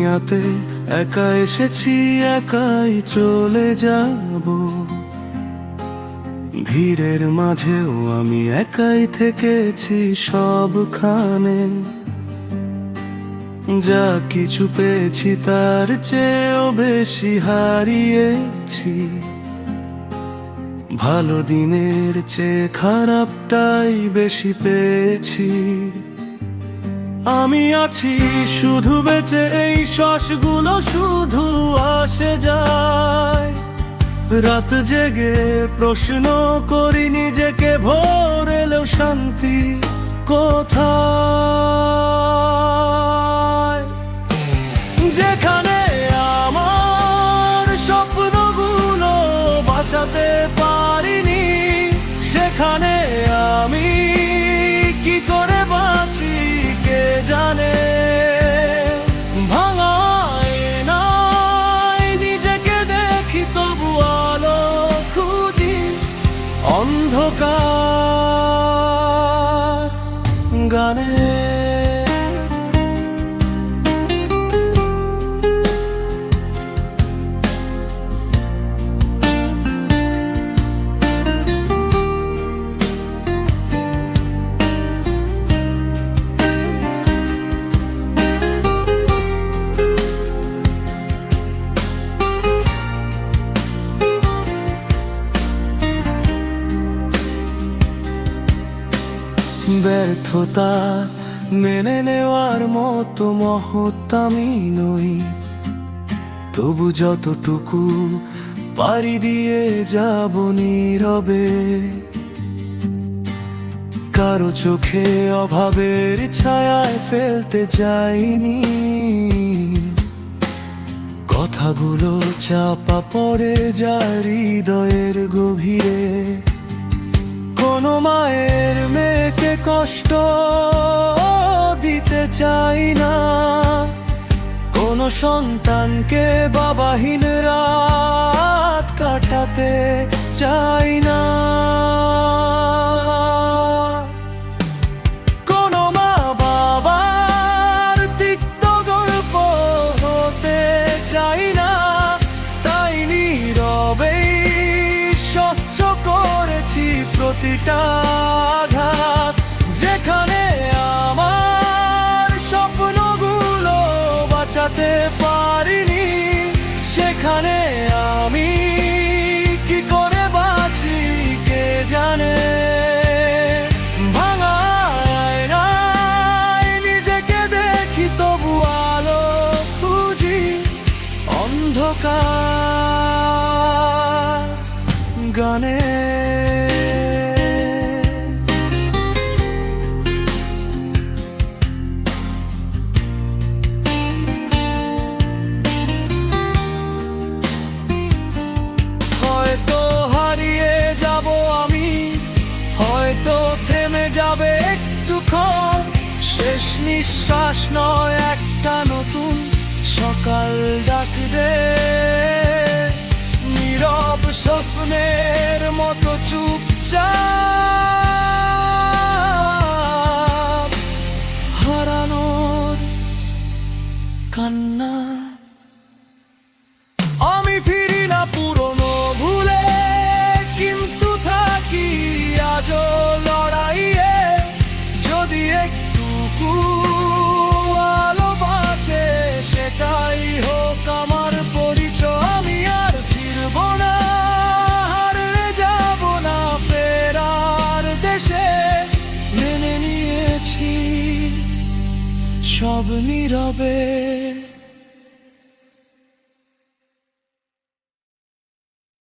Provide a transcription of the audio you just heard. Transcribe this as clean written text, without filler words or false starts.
দুনিয়াতে একা এসেছি, একাই চলে যাব। ভিড়ের মাঝেও আমি একাই থেকেছি সবখানে। যা কিছু পেয়েছি তার চেয়েও বেশি হারিয়েছি। ভালো দিনের চেয়ে খারাপটাই বেশি পেয়েছি। আমি আছি শুধু বেঁচে, এই শ্বাসগুলো শুধু আসে যায়। রাত জেগে প্রশ্ন করি নিজেকে, ভোর এলেও শান্তি কোথায়? যেখানে আমার স্বপ্নগুলো বাঁচাতে পারিনি, সেখানে আমি কি করে বাঁচি কে জানে। ভাঙা আয়নায় নিজেকে দেখি, তবু আলো খুঁজি। অন্ধকার গানে ব্যর্থতা মেনে নেওয়ার মতো মহৎ আমি নই, তবু যতটুকু পারি দিয়ে যাব নীরবে। কারো চোখে অভাবের ছায়ায় ফেলতে চাইনি, কথাগুলো চাপা পড়ে যায় হৃদয়ের গভীরে। কোনো মায়ের মেয়েকে কষ্ট দিতে চাই না, কোনো সন্তানকে বাবাহীন রাত কাটাতে চাই না। কোনো মা বাবার তিক্ত গল্প হতে চাই না, তাই নীরবেই সহ্য করেছি প্রতিটা আঘাত। যেখানে আমার স্বপ্নগুলো বাঁচাতে পারিনি, সেখানে আমি কি করে বাঁচি কে জানে। ভাঙা আয়নায় নিজেকে দেখি, তবু আলো খুঁজি। অন্ধকার গানে থেমে যাবে একটুক্ষণ, শেষ নিঃশ্বাস নয় একটা নতুন সকাল ডাক দে। নীরব স্বপ্নের মতো চুপচাপ হারানোর কান্না। আমি ফিরি না পুরনো ভুলে, কিন্তু থাকি আজও লড়াইয়ে। যদি একটুকু আলো বাঁচে, সেটাই হোক আমার পরিচয়। আমি আর ফিরব না, হারিয়ে যাব না ফেরার দেশে। মেনে নিয়েছি সব নীরবে।